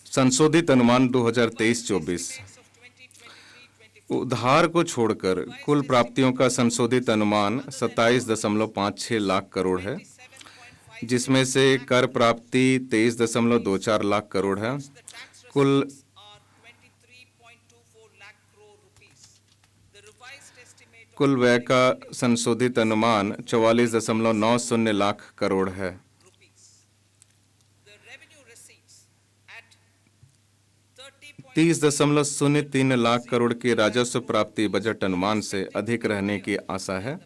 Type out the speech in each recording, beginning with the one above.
संशोधित अनुमान 2023-24। उधार को छोड़कर कुल प्राप्तियों का संशोधित अनुमान 27.56 लाख करोड़ है, जिसमें से कर प्राप्ति 23.24 लाख करोड़ है। कुल व्यय का संशोधित अनुमान 44.90 लाख करोड़ है। 30.03 लाख करोड़ की राजस्व प्राप्ति बजट अनुमान से अधिक रहने की आशा है,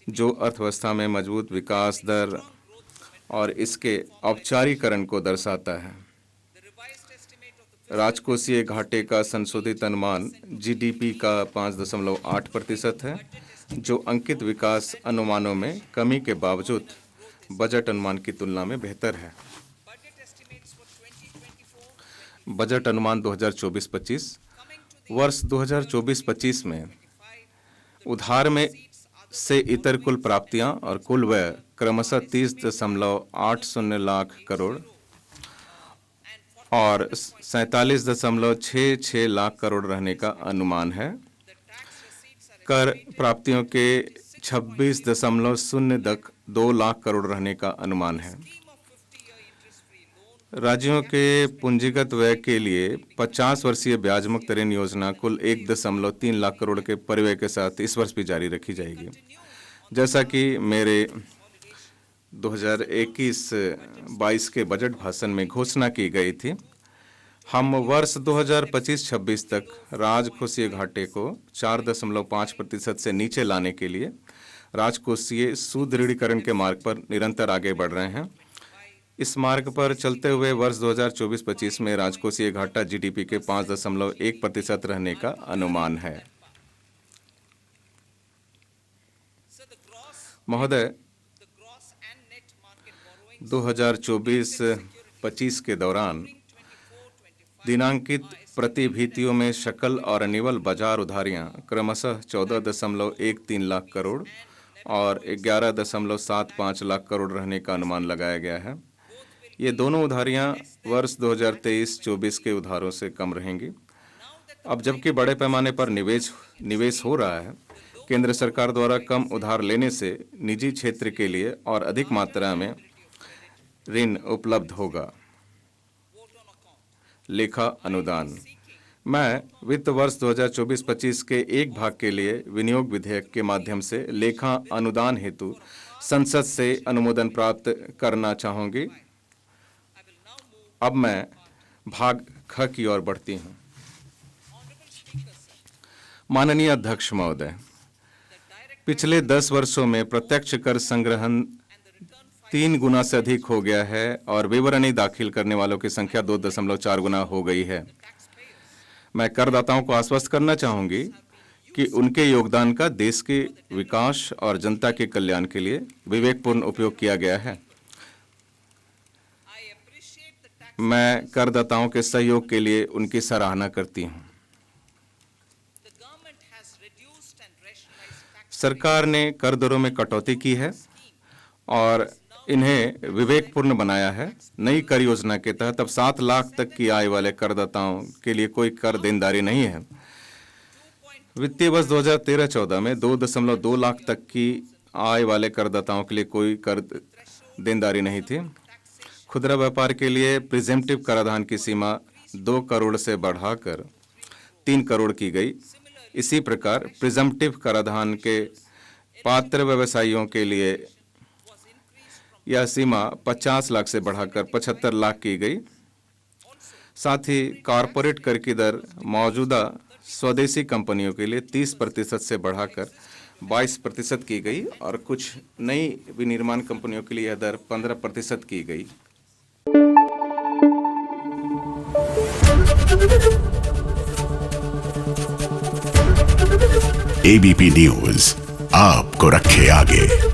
जो अर्थव्यवस्था में मजबूत विकास दर और इसके औपचारीकरण को दर्शाता है। राजकोषीय घाटे का संशोधित अनुमान जीडीपी का 5.8% है, जो अंकित विकास अनुमानों में कमी के बावजूद बजट अनुमान की तुलना में बेहतर है। बजट अनुमान 2024-25। वर्ष 2024-25 में उधार में से इतर कुल प्राप्तियां और कुल व्यय क्रमशः 30.80 लाख करोड़ और 47.66 लाख करोड़ रहने का अनुमान है। कर प्राप्तियों के 26.02 लाख करोड़ रहने का अनुमान है। राज्यों के पूंजीगत व्यय के लिए 50 वर्षीय ब्याज मुक्त ऋण योजना कुल 1.3 लाख करोड़ के परिव्यय के साथ इस वर्ष भी जारी रखी जाएगी। जैसा कि मेरे 2021-22 के बजट भाषण में घोषणा की गई थी, हम वर्ष 2025-26 तक राजकोषीय घाटे को 4.5% से नीचे लाने के लिए राजकोषीय सुदृढ़ीकरण के मार्ग पर निरंतर आगे बढ़ रहे हैं। इस मार्ग पर चलते हुए वर्ष 2024-25 में राजकोषीय घाटा जीडीपी के 5.1% रहने का अनुमान है। महोदय, 2024-25 के दौरान दिनांकित प्रतिभूतियों में शकल और निवल बाजार उधारियां क्रमशः 14.13 लाख करोड़ और 11.75 लाख करोड़ रहने का अनुमान लगाया गया है। ये दोनों उधारियां वर्ष 2023-24 के उधारों से कम रहेंगी। अब जबकि बड़े पैमाने पर निवेश हो रहा है, केंद्र सरकार द्वारा कम उधार लेने से निजी क्षेत्र के लिए और अधिक मात्रा में ऋण उपलब्ध होगा। लेखा अनुदान। मैं वित्त वर्ष 2024-25 के एक भाग के लिए विनियोग विधेयक के माध्यम से लेखा अनुदान हेतु संसद से अनुमोदन प्राप्त करना चाहूंगी। अब मैं भाग ख की ओर बढ़ती हूं। माननीय अध्यक्ष महोदय, पिछले 10 वर्षों में प्रत्यक्ष कर संग्रहण 3 गुना से अधिक हो गया है और विवरणी दाखिल करने वालों की संख्या 2.4 गुना हो गई है। मैं करदाताओं को आश्वस्त करना चाहूंगी कि उनके योगदान का देश के विकास और जनता के कल्याण के लिए विवेकपूर्ण उपयोग किया गया है। मैं करदाताओं के सहयोग के लिए उनकी सराहना करती हूं। सरकार ने कर दरों में कटौती की है और इन्हें विवेकपूर्ण बनाया है। नई कर योजना के तहत अब 7 लाख तक की आय वाले करदाताओं के लिए कोई कर देनदारी नहीं है। वित्तीय वर्ष 2013-14 में 2.2 लाख तक की आय वाले करदाताओं के लिए कोई कर देनदारी नहीं थी। खुदरा व्यापार के लिए प्रिजेम्प्टिव कराधान की सीमा 2 करोड़ से बढ़ाकर 3 करोड़ की गई। इसी प्रकार प्रिजम्प्टिव कराधान के पात्र व्यवसायियों के लिए यह सीमा 50 लाख से बढ़ाकर 75 लाख की गई। साथ ही कॉरपोरेट कर की दर मौजूदा स्वदेशी कंपनियों के लिए 30% से बढ़ाकर 22% की गई और कुछ नई विनिर्माण कंपनियों के लिए यह दर 15% की गई। एबीपी न्यूज़ आपको रखे आगे।